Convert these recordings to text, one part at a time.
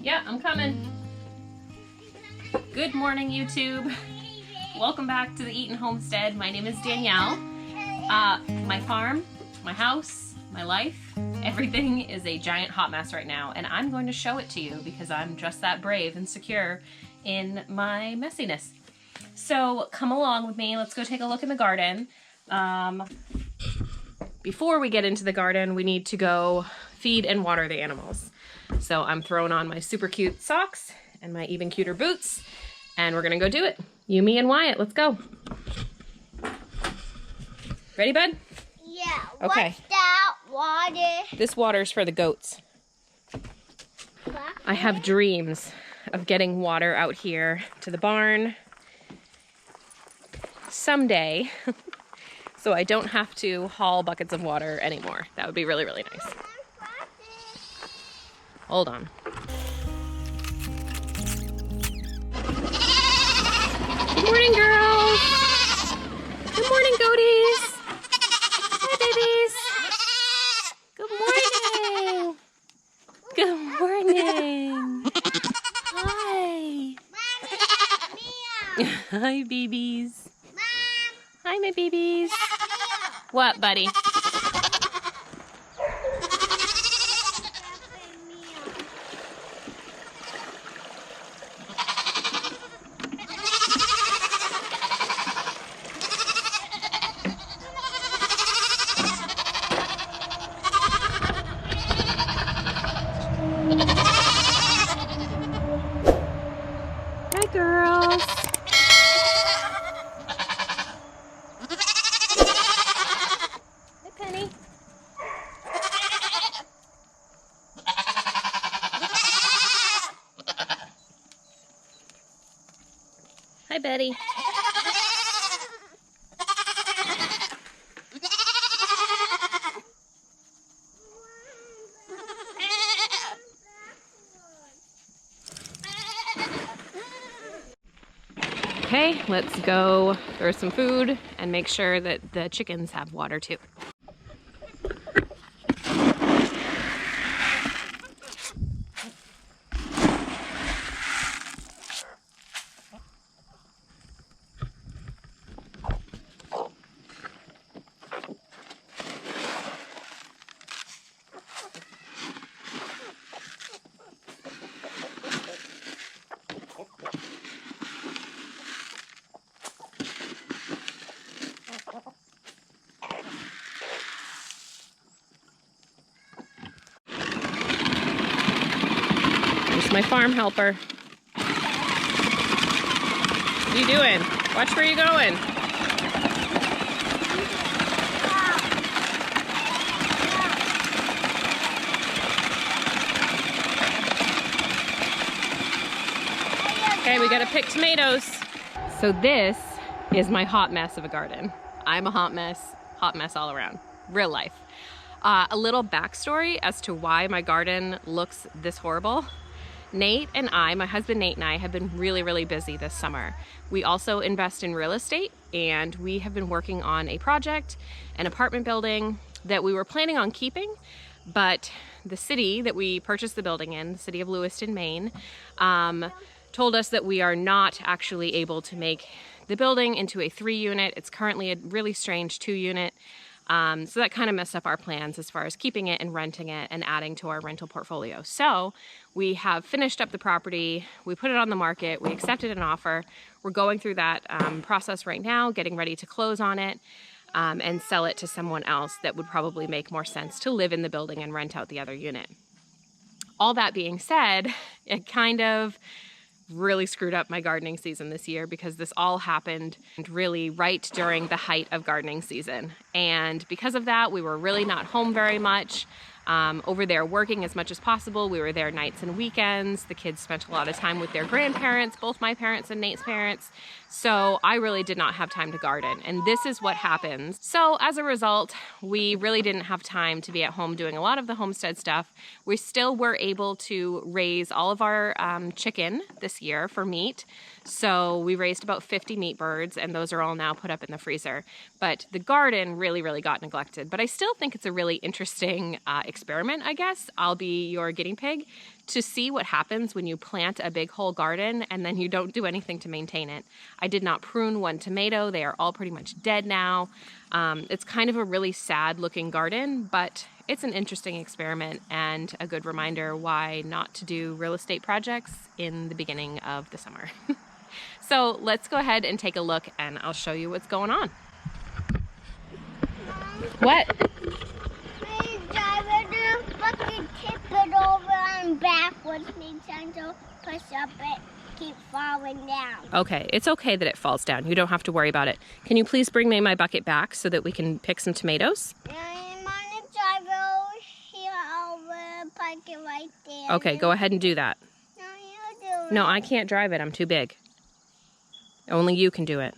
Yeah, I'm coming. Good morning, YouTube. Welcome back to the Eaton Homestead. My name is Danielle. My farm, my house, my life, everything is a giant hot mess right now, and I'm going to show it to you because I'm just that brave and secure in my messiness. So come along with me. Let's go take a look in the garden. Before we get into the garden, we need to go feed and water the animals. So I'm throwing on my super cute socks and my even cuter boots, and we're gonna go do it. You, me, and Wyatt, let's go. Ready, bud? Yeah. Okay. What's that water? This water's for the goats. I have dreams of getting water out here to the barn someday, so I don't have to haul buckets of water anymore. That would be really, really nice. Hold on. Good morning, girls. Good morning, goaties. Hi, babies. Good morning. Good morning. Hi. Hi, babies. Hi, my babies. What, buddy? Hi, girls. Hi, Penny. Hi, Betty. Okay, let's go throw some food and make sure that the chickens have water too. Here's my farm helper. What are you doing? Watch where you're going. Okay, we gotta pick tomatoes. So this is my hot mess of a garden. I'm a hot mess all around, real life. A little backstory as to why my garden looks this horrible. Nate and I, my husband Nate and I, have been really, really busy this summer. We also invest in real estate, and we have been working on a project, an apartment building that we were planning on keeping, but the city that we purchased the building in, the city of Lewiston, Maine, told us that we are not actually able to make the building into a 3-unit. It's currently a really strange 2-unit. So that kind of messed up our plans as far as keeping it and renting it and adding to our rental portfolio. So we have finished up the property, we put it on the market, we accepted an offer. We're going through that process right now, getting ready to close on it and sell it to someone else that would probably make more sense to live in the building and rent out the other unit. All that being said, it kind of really screwed up my gardening season this year because this all happened really right during the height of gardening season. And because of that, we were really not home very much. Over there working as much as possible. We were there nights and weekends. The kids spent a lot of time with their grandparents, both my parents and Nate's parents. So I really did not have time to garden, and this is what happens. So as a result, we really didn't have time to be at home doing a lot of the homestead stuff. We still were able to raise all of our chicken this year for meat. So we raised about 50 meat birds, and those are all now put up in the freezer. But the garden really got neglected. But I still think it's a really interesting experiment, I guess. I'll be your guinea pig to see what happens when you plant a big whole garden and then you don't do anything to maintain it. I did not prune one tomato. They are all pretty much dead now. It's kind of a really sad looking garden, but it's an interesting experiment and a good reminder why not to do real estate projects in the beginning of the summer. So let's go ahead and take a look and I'll show you what's going on. What? Please drive it, fucking tip it over and backwards. Please to push up it, keep falling down. Okay, it's okay that it falls down. You don't have to worry about it. Can you please bring me my bucket back so that we can pick some tomatoes? I'm gonna drive it over here, over, park it right there. Okay, go ahead and do that. No, you do it. No, I can't drive it. I'm too big. Only you can do it.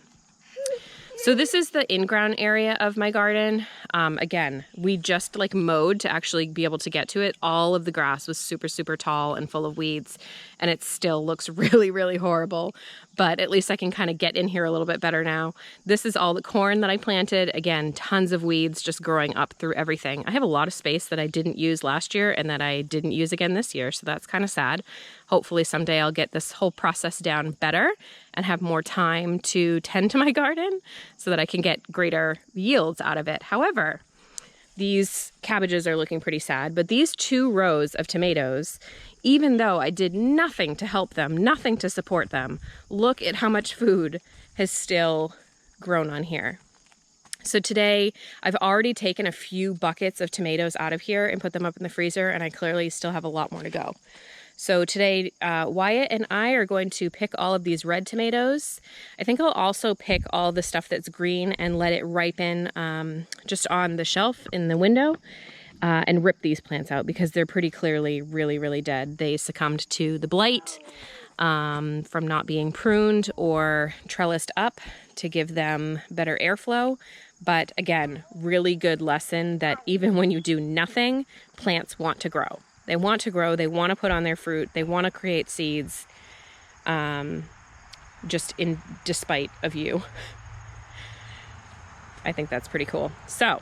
So this is the in-ground area of my garden. Again, we just like mowed to actually be able to get to it. All of the grass was super, super tall and full of weeds, and it still looks really, really horrible. But at least I can kind of get in here a little bit better now. This is all the corn that I planted. Again, tons of weeds just growing up through everything. I have a lot of space that I didn't use last year and that I didn't use again this year, so that's kind of sad. Hopefully someday I'll get this whole process down better and have more time to tend to my garden so that I can get greater yields out of it. However, these cabbages are looking pretty sad, but these 2 rows of tomatoes, even though I did nothing to help them, nothing to support them, look at how much food has still grown on here. So today I've already taken a few buckets of tomatoes out of here and put them up in the freezer, and I clearly still have a lot more to go. So today, Wyatt and I are going to pick all of these red tomatoes. I think I'll also pick all the stuff that's green and let it ripen just on the shelf in the window and rip these plants out because they're pretty clearly really, really dead. They succumbed to the blight from not being pruned or trellised up to give them better airflow. But again, really good lesson that even when you do nothing, plants want to grow. They want to grow, they want to put on their fruit, they want to create seeds, just in despite of you. I think that's pretty cool. So,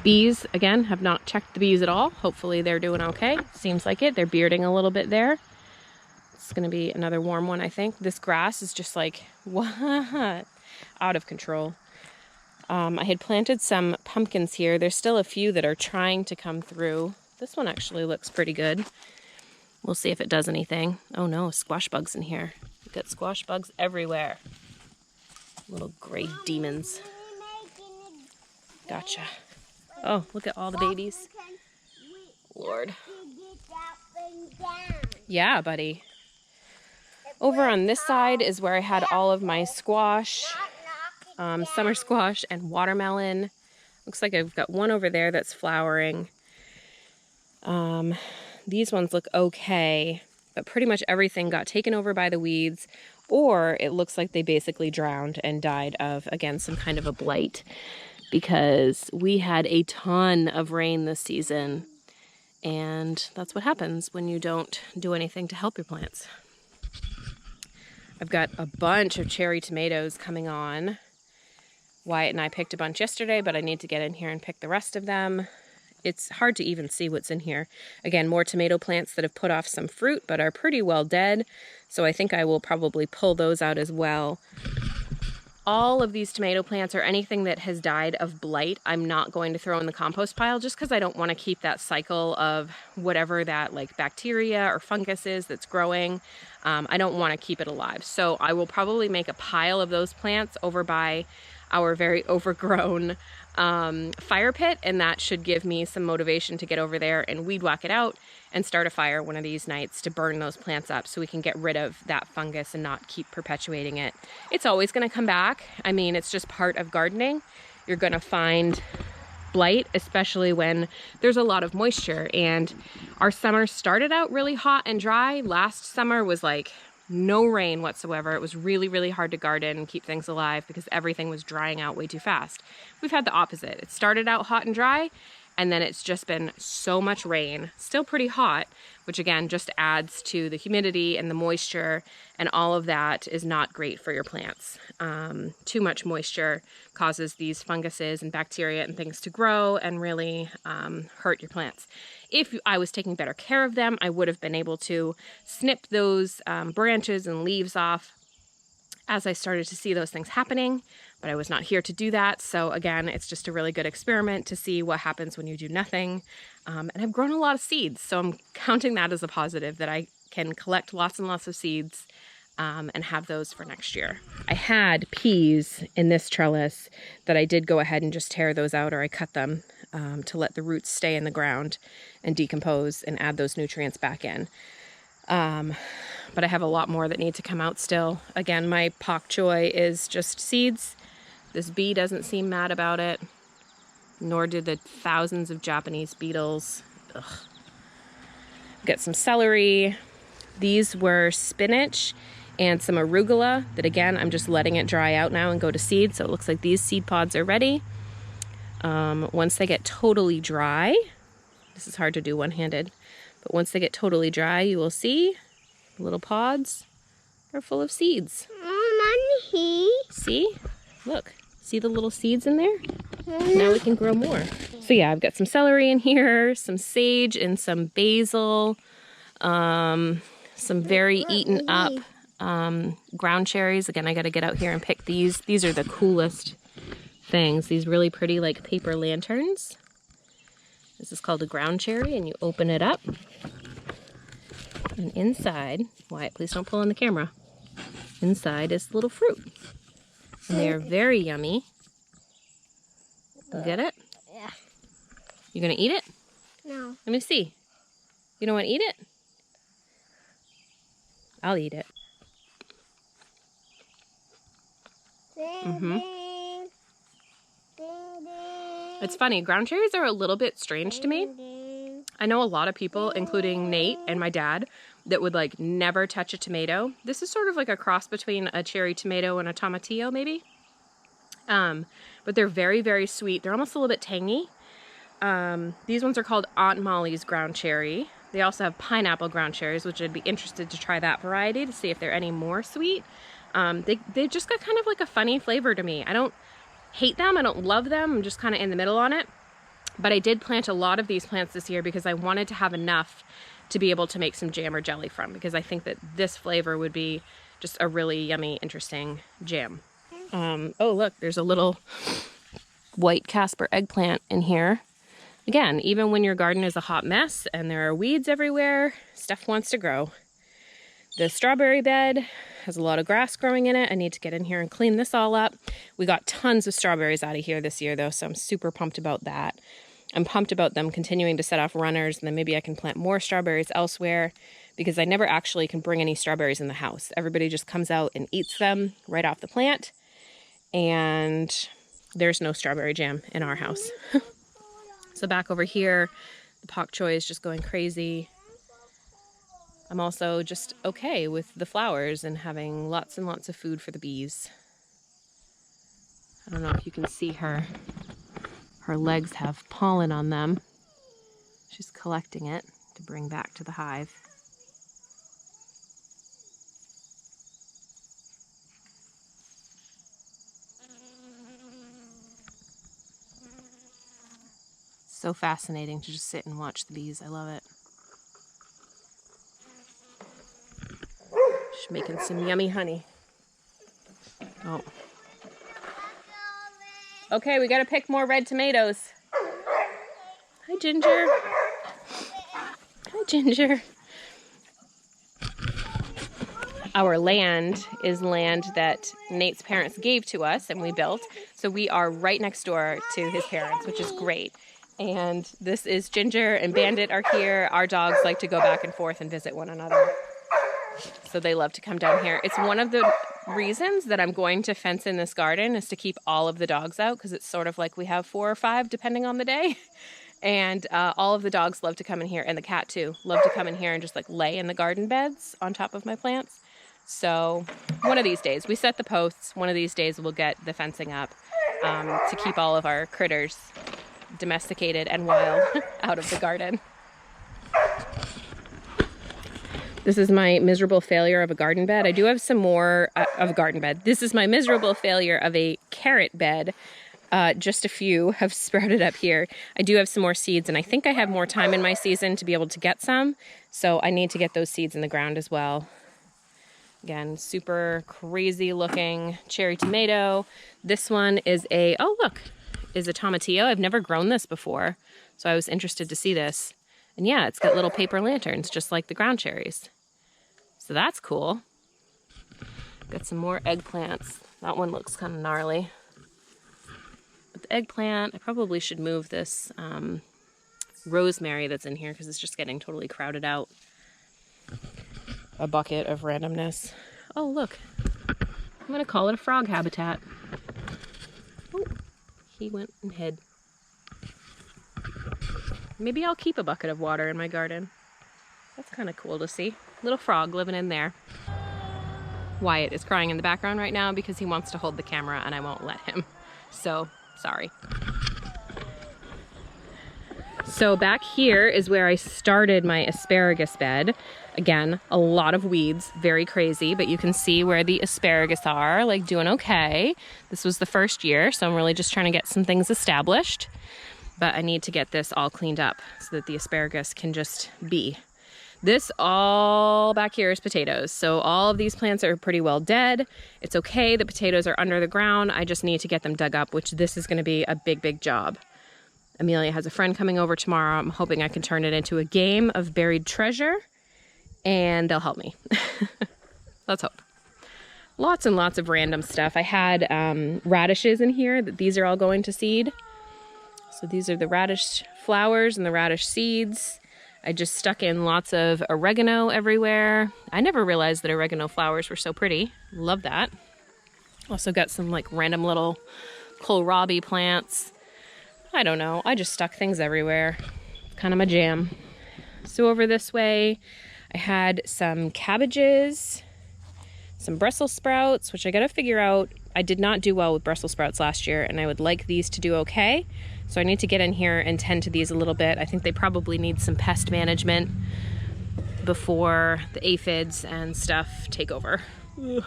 bees, again, have not checked the bees at all. Hopefully they're doing okay. Seems like it. They're bearding a little bit there. It's going to be another warm one, I think. This grass is just like, what? Out of control. I had planted some pumpkins here. There's still a few that are trying to come through. This one actually looks pretty good. We'll see if it does anything. Oh no, squash bugs in here. We've got squash bugs everywhere. Little gray demons. Gotcha. Oh, look at all the babies. Lord. Yeah, buddy. Over on this side is where I had all of my squash, summer squash and watermelon. Looks like I've got one over there that's flowering. These ones look okay, but pretty much everything got taken over by the weeds, or it looks like they basically drowned and died of, again, some kind of a blight, because we had a ton of rain this season, and that's what happens when you don't do anything to help your plants. I've got a bunch of cherry tomatoes coming on. Wyatt and I picked a bunch yesterday, but I need to get in here and pick the rest of them. It's hard to even see what's in here. Again, more tomato plants that have put off some fruit but are pretty well dead. So I think I will probably pull those out as well. All of these tomato plants or anything that has died of blight, I'm not going to throw in the compost pile just because I don't want to keep that cycle of whatever that like bacteria or fungus is that's growing. I don't want to keep it alive. So I will probably make a pile of those plants over by our very overgrown fire pit, and that should give me some motivation to get over there and weed whack it out and start a fire one of these nights to burn those plants up so we can get rid of that fungus and not keep perpetuating it. It's always going to come back. I mean, it's just part of gardening. You're going to find blight, especially when there's a lot of moisture, and our summer started out really hot and dry. Last summer was like no rain whatsoever. It was really, really hard to garden and keep things alive because everything was drying out way too fast. We've had the opposite. It started out hot and dry, And then it's just been so much rain, still pretty hot, which again just adds to the humidity and the moisture, and all of that is not great for your plants. Too much moisture causes these funguses and bacteria and things to grow and really hurt your plants. If I was taking better care of them, I would have been able to snip those branches and leaves off as I started to see those things happening, but I was not here to do that. So again, it's just a really good experiment to see what happens when you do nothing. And I've grown a lot of seeds, so I'm counting that as a positive, that I can collect lots and lots of seeds and have those for next year. I had peas in this trellis that I did go ahead and just tear those out, or I cut them to let the roots stay in the ground and decompose and add those nutrients back in. But I have a lot more that need to come out still. Again, my pak choi is just seeds. This bee doesn't seem mad about it, nor do the thousands of Japanese beetles. Ugh. Got some celery. These were spinach and some arugula that, again, I'm just letting it dry out now and go to seed. So it looks like these seed pods are ready. Once they get totally dry, this is hard to do one-handed, but once they get totally dry, you will see the little pods are full of seeds. See? Look. See the little seeds in there? Now we can grow more. So yeah, I've got some celery in here, some sage and some basil, some very eaten up ground cherries. Again, I got to get out here and pick these. These are the coolest things. These really pretty like paper lanterns. This is called a ground cherry, and you open it up. And inside, Wyatt, please don't pull on the camera. Inside is little fruit. And they are very yummy. You get it? Yeah. You gonna eat it? No. Let me see. You don't want to eat it? I'll eat it. Ding, ding. Ding, ding. It's funny, ground cherries are a little bit strange to me. Ding. I know a lot of people, including Nate and my dad, that would like never touch a tomato. This is sort of like a cross between a cherry tomato and a tomatillo, maybe. But they're very, very sweet. They're almost a little bit tangy. These ones are called Aunt Molly's ground cherry. They also have pineapple ground cherries, which I'd be interested to try that variety to see if they're any more sweet. They've just got kind of like a funny flavor to me. I don't hate them. I don't love them. I'm just kind of in the middle on it. But I did plant a lot of these plants this year because I wanted to have enough to be able to make some jam or jelly from, because I think that this flavor would be just a really yummy, interesting jam. Oh, look, there's a little white Casper eggplant in here. Again, even when your garden is a hot mess and there are weeds everywhere, stuff wants to grow. The strawberry bed has a lot of grass growing in it. I need to get in here and clean this all up. We got tons of strawberries out of here this year, though, so I'm super pumped about that. I'm pumped about them continuing to set off runners, and then maybe I can plant more strawberries elsewhere, because I never actually can bring any strawberries in the house. Everybody just comes out and eats them right off the plant, and there's no strawberry jam in our house. So back over here, the pak choi is just going crazy. I'm also just okay with the flowers and having lots and lots of food for the bees. I don't know if you can see her. Her legs have pollen on them. She's collecting it to bring back to the hive. So fascinating to just sit and watch the bees. I love it. She's making some yummy honey. Oh. Okay, we gotta pick more red tomatoes. Hi, Ginger. Hi, Ginger. Our land is land that Nate's parents gave to us and we built. So we are right next door to his parents, which is great. And this is Ginger and Bandit are here. Our dogs like to go back and forth and visit one another. So they love to come down here. It's one of the reasons that I'm going to fence in this garden, is to keep all of the dogs out, because it's sort of like we have 4 or 5 depending on the day. And all of the dogs love to come in here, and the cat too, love to come in here and just like lay in the garden beds on top of my plants. So one of these days, we set the posts, one of these days we'll get the fencing up to keep all of our critters domesticated and wild out of the garden. This is my miserable failure of a garden bed. I do have some more of a garden bed. This is my miserable failure of a carrot bed. Just a few have sprouted up here. I do have some more seeds, and I think I have more time in my season to be able to get some. So I need to get those seeds in the ground as well. Again, super crazy looking cherry tomato. This one is a, oh look, is a tomatillo. I've never grown this before, so I was interested to see this. And yeah, it's got little paper lanterns, just like the ground cherries. So that's cool. Got some more eggplants. That one looks kind of gnarly. But the eggplant, I probably should move this rosemary that's in here because it's just getting totally crowded out. A bucket of randomness. Oh, look. I'm going to call it a frog habitat. Oh, he went and hid. Maybe I'll keep a bucket of water in my garden. That's kind of cool to see. Little frog living in there. Wyatt is crying in the background right now because he wants to hold the camera and I won't let him. So, sorry. So back here is where I started my asparagus bed. Again, a lot of weeds, very crazy, but you can see where the asparagus are, like doing okay. This was the first year, so I'm really just trying to get some things established. But I need to get this all cleaned up so that the asparagus can just be. This all back here is potatoes. So all of these plants are pretty well dead. It's okay, the potatoes are under the ground. I just need to get them dug up, which this is gonna be a big, big job. Amelia has a friend coming over tomorrow. I'm hoping I can turn it into a game of buried treasure and they'll help me. Let's hope. Lots and lots of random stuff. I had radishes in here. These are all going to seed. So these are the radish flowers and the radish seeds. I just stuck in lots of oregano everywhere. I never realized that oregano flowers were so pretty. Love that. Also got some like random little kohlrabi plants. I don't know. I just stuck things everywhere. Kind of my jam. So over this way, I had some cabbages, some Brussels sprouts, which I got to figure out. I did not do well with Brussels sprouts last year, and I would like these to do okay. So I need to get in here and tend to these a little bit. I think they probably need some pest management before the aphids and stuff take over. Ugh.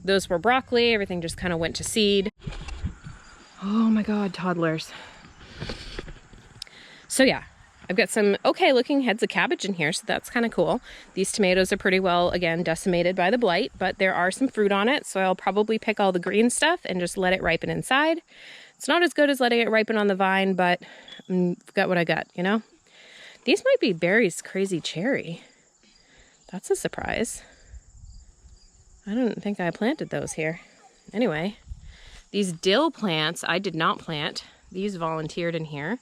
Those were broccoli. Everything just kind of went to seed. Oh my God, toddlers. So yeah, I've got some okay looking heads of cabbage in here, so that's kind of cool. These tomatoes are pretty well, again, decimated by the blight, but there are some fruit on it, so I'll probably pick all the green stuff and just let it ripen inside. It's not as good as letting it ripen on the vine, but I've got what I got, you know? These might be Barry's crazy cherry. That's a surprise. I didn't think I planted those here. Anyway, these dill plants I did not plant. These volunteered in here,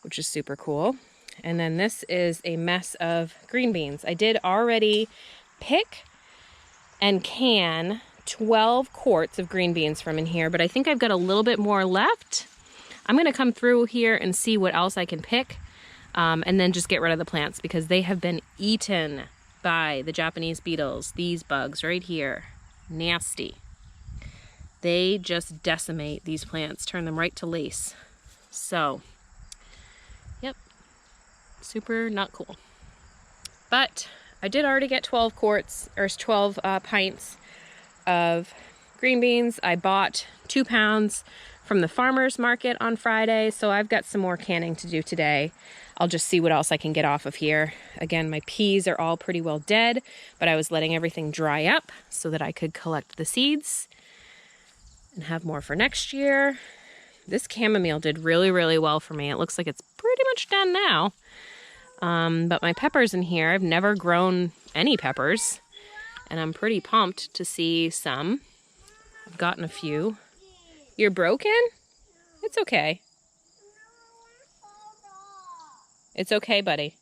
which is super cool. And then this is a mess of green beans. I did already pick and can 12 quarts of green beans from in here, but I think I've got a little bit more left. I'm gonna come through here and see what else I can pick, and then just get rid of the plants because they have been eaten by the Japanese beetles. These bugs right here, nasty. They just decimate these plants, turn them right to lace. So, yep, super not cool. But I did already get 12 quarts, or 12 pints of green beans. I bought 2 pounds from the farmer's market on Friday, so I've got some more canning to do today. I'll just see what else I can get off of here. Again, my peas are all pretty well dead, but I was letting everything dry up so that I could collect the seeds and have more for next year. This chamomile did really, really well for me. It looks like it's pretty much done now. But my peppers in here, I've never grown any peppers, and I'm pretty pumped to see some. I've gotten a few. You're broken? It's okay. It's okay, buddy.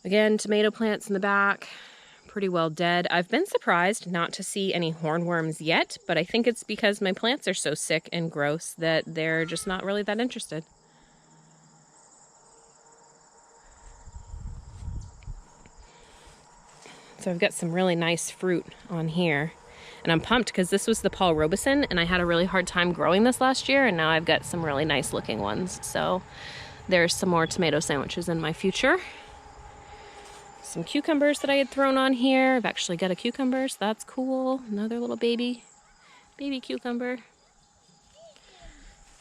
Again, tomato plants in the back, pretty well dead. I've been surprised not to see any hornworms yet, but I think it's because my plants are so sick and gross that they're just not really that interested. So I've got some really nice fruit on here. And I'm pumped because this was the Paul Robeson, and I had a really hard time growing this last year, and now I've got some really nice looking ones. So there's some more tomato sandwiches in my future. Some cucumbers that I had thrown on here. I've actually got a cucumber, so that's cool. Another little baby cucumber.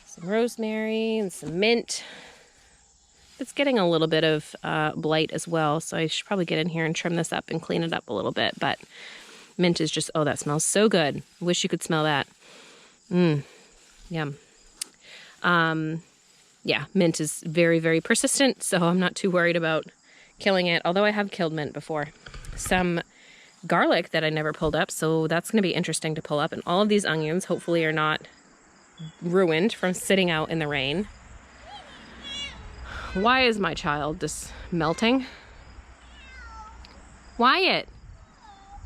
Some rosemary and some mint. It's getting a little bit of blight as well, so I should probably get in here and trim this up and clean it up a little bit. But mint is just, oh, that smells so good. I wish you could smell that. Yum. Yeah, mint is very, very persistent, so I'm not too worried about killing it, although I have killed mint before. Some garlic that I never pulled up, so that's going to be interesting to pull up. And all of these onions hopefully are not ruined from sitting out in the rain. Why is my child just melting? Wyatt,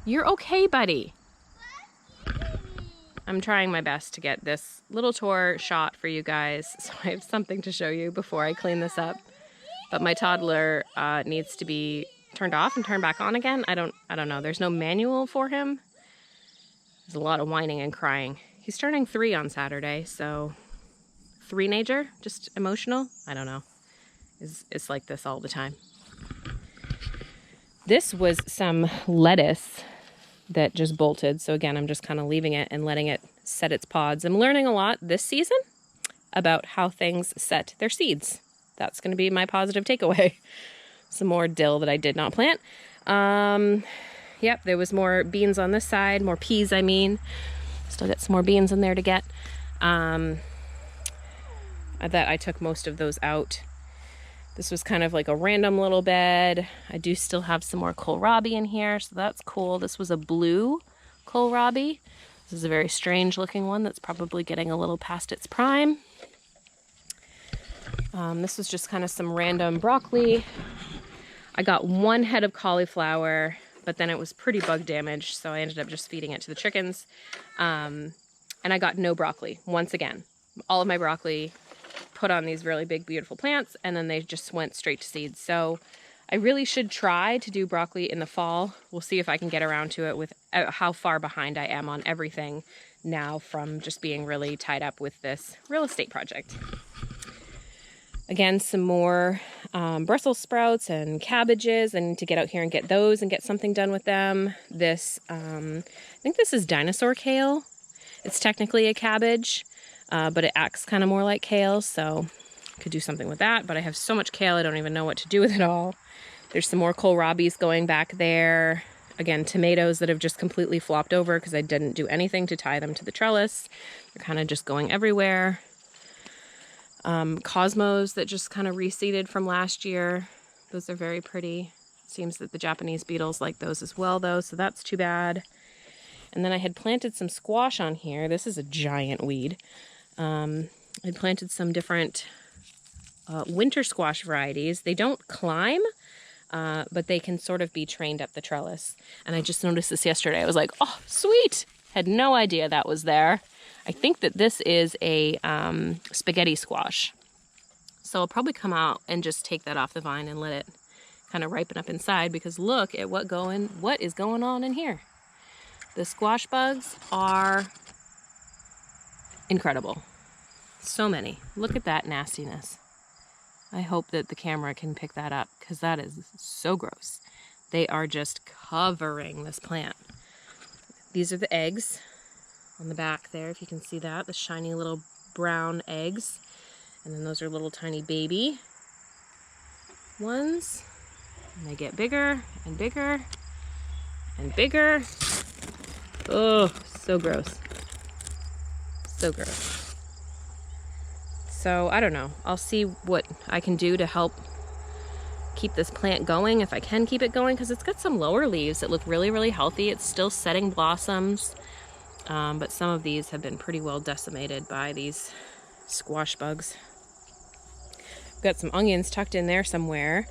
you're okay, buddy. I'm trying my best to get this little tour shot for you guys, so I have something to show you before I clean this up. But my toddler needs to be turned off and turned back on again. I don't know. There's no manual for him. There's a lot of whining and crying. He's turning 3 on Saturday, so 3-nager, just emotional. I don't know. It's like this all the time. This was some lettuce that just bolted. So again, I'm just kind of leaving it and letting it set its pods. I'm learning a lot this season about how things set their seeds. That's going to be my positive takeaway. Some more dill that I did not plant. Yep, there was more beans on this side, more peas, I mean. Still got some more beans in there to get. That I took most of those out. This was kind of like a random little bed. I do still have some more kohlrabi in here, so that's cool. This was a blue kohlrabi. This is a very strange looking one that's probably getting a little past its prime. This was just kind of some random broccoli. I got 1 head of cauliflower, but then it was pretty bug damaged, so I ended up just feeding it to the chickens. And I got no broccoli, once again. All of my broccoli put on these really big, beautiful plants, and then they just went straight to seeds. So I really should try to do broccoli in the fall. We'll see if I can get around to it with how far behind I am on everything now from just being really tied up with this real estate project. Again, some more Brussels sprouts and cabbages. I need to get out here and get those and get something done with them. This, I think this is dinosaur kale. It's technically a cabbage, but it acts kind of more like kale, so could do something with that. But I have so much kale, I don't even know what to do with it all. There's some more kohlrabis going back there. Again, tomatoes that have just completely flopped over because I didn't do anything to tie them to the trellis. They're kind of just going everywhere. Cosmos that just kind of reseeded from last year. Those are very pretty. Seems that the Japanese beetles like those as well, though, so that's too bad. And then I had planted some squash on here. This is a giant weed. I planted some different winter squash varieties. They don't climb, but they can sort of be trained up the trellis. And I just noticed this yesterday. I was like, oh, sweet! Had no idea that was there. I think that this is a spaghetti squash. So I'll probably come out and just take that off the vine and let it kind of ripen up inside, because look at what is going on in here. The squash bugs are incredible. So many. Look at that nastiness. I hope that the camera can pick that up, because that is so gross. They are just covering this plant. These are the eggs on the back there, if you can see that, the shiny little brown eggs. And then those are little tiny baby ones. And they get bigger and bigger and bigger. Oh, so gross. So gross. So I don't know. I'll see what I can do to help keep this plant going, if I can keep it going, because it's got some lower leaves that look really, really healthy. It's still setting blossoms. But some of these have been pretty well decimated by these squash bugs. I've got some onions tucked in there somewhere,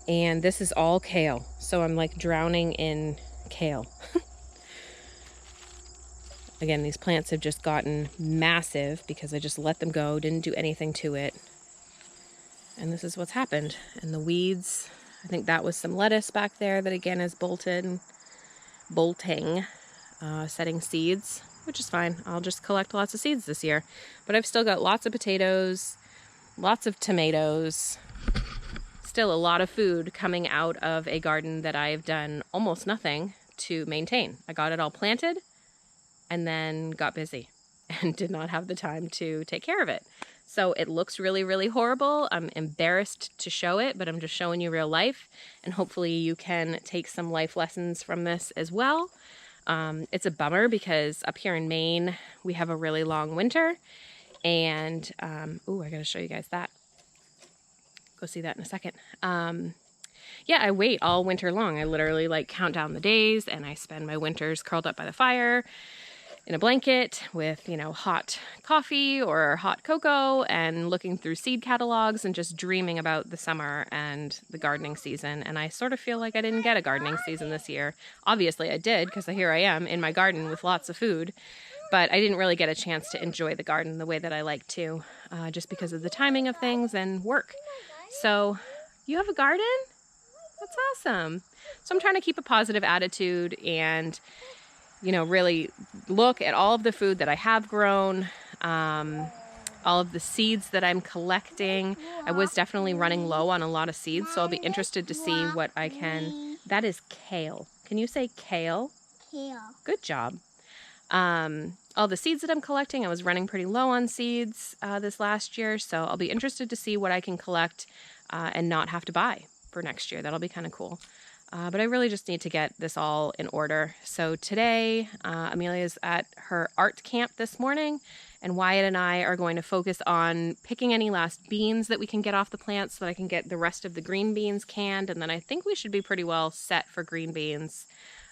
and this is all kale. So I'm like drowning in kale. Again, these plants have just gotten massive because I just let them go, didn't do anything to it. And this is what's happened. And the weeds, I think that was some lettuce back there that again is bolting. setting seeds, which is fine. I'll just collect lots of seeds this year. But I've still got lots of potatoes, lots of tomatoes, still a lot of food coming out of a garden that I've done almost nothing to maintain. I got it all planted and then got busy and did not have the time to take care of it. So it looks really, really horrible. I'm embarrassed to show it, but I'm just showing you real life, and hopefully you can take some life lessons from this as well. It's a bummer because up here in Maine, we have a really long winter, and ooh, I gotta show you guys that. Go see that in a second. Yeah, I wait all winter long. I literally like count down the days, and I spend my winters curled up by the fire in a blanket with, you know, hot coffee or hot cocoa, and looking through seed catalogs and just dreaming about the summer and the gardening season. And I sort of feel like I didn't get a gardening season this year. Obviously I did, because here I am in my garden with lots of food, but I didn't really get a chance to enjoy the garden the way that I like to, just because of the timing of things and work. So you have a garden? That's awesome. So I'm trying to keep a positive attitude and, you know, really look at all of the food that I have grown, all of the seeds that I'm collecting. I was definitely running low on a lot of seeds, so I'll be interested to see what I can. That is kale. Can you say kale? Kale. Good job. All the seeds that I'm collecting, I was running pretty low on seeds this last year, so I'll be interested to see what I can collect and not have to buy for next year. That'll be kind of cool. But I really just need to get this all in order. So today, Amelia's at her art camp this morning, and Wyatt and I are going to focus on picking any last beans that we can get off the plants so that I can get the rest of the green beans canned, and then I think we should be pretty well set for green beans.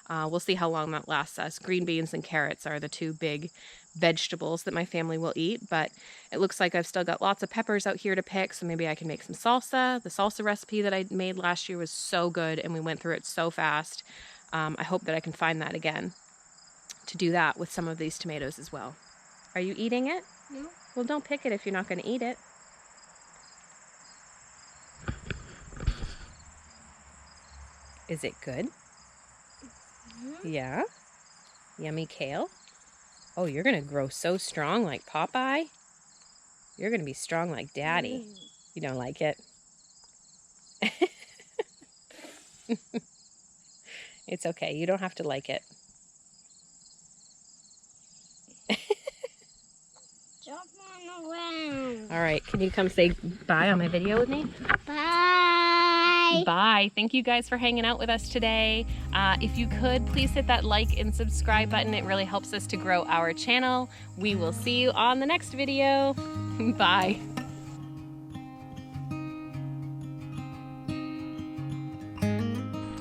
We'll see how long that lasts us. Green beans and carrots are the two big vegetables that my family will eat, but it looks like I've still got lots of peppers out here to pick, so maybe I can make some salsa. The salsa recipe that I made last year was so good, and we went through it so fast. I hope that I can find that again to do that with some of these tomatoes as well. Are you eating it? No. Well, don't pick it if you're not going to eat it. Is it good? Yeah? Yummy kale? Oh, you're going to grow so strong like Popeye. You're going to be strong like Daddy. You don't like it? It's okay. You don't have to like it. Jump on the ground. All right. Can you come say bye on my video with me? Bye. Bye. Thank you guys for hanging out with us today. If you could, please hit that like and subscribe button. It really helps us to grow our channel. We will see you on the next video. Bye.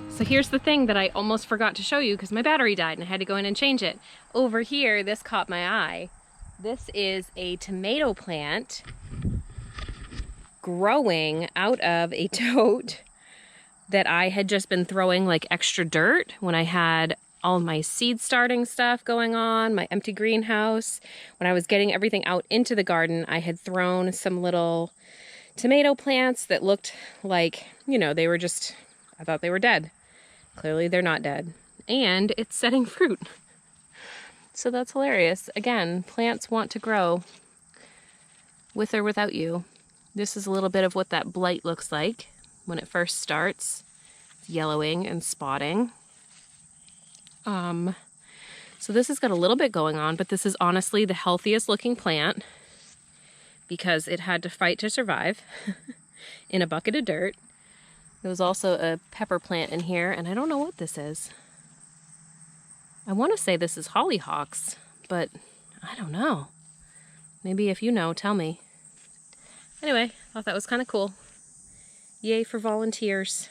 So here's the thing that I almost forgot to show you because my battery died and I had to go in and change it. Over here, this caught my eye. This is a tomato plant growing out of a tote that I had just been throwing like extra dirt when I had all my seed starting stuff going on, my empty greenhouse. When I was getting everything out into the garden, I had thrown some little tomato plants that looked like, you know, they were just, I thought they were dead. Clearly they're not dead. And it's setting fruit. So that's hilarious. Again, plants want to grow with or without you. This is a little bit of what that blight looks like when it first starts. It's yellowing and spotting. So this has got a little bit going on, but this is honestly the healthiest looking plant because it had to fight to survive in a bucket of dirt. There was also a pepper plant in here, and I don't know what this is. I want to say this is hollyhocks, but I don't know. Maybe if you know, tell me. Anyway, thought that was kind of cool. Yay for volunteers.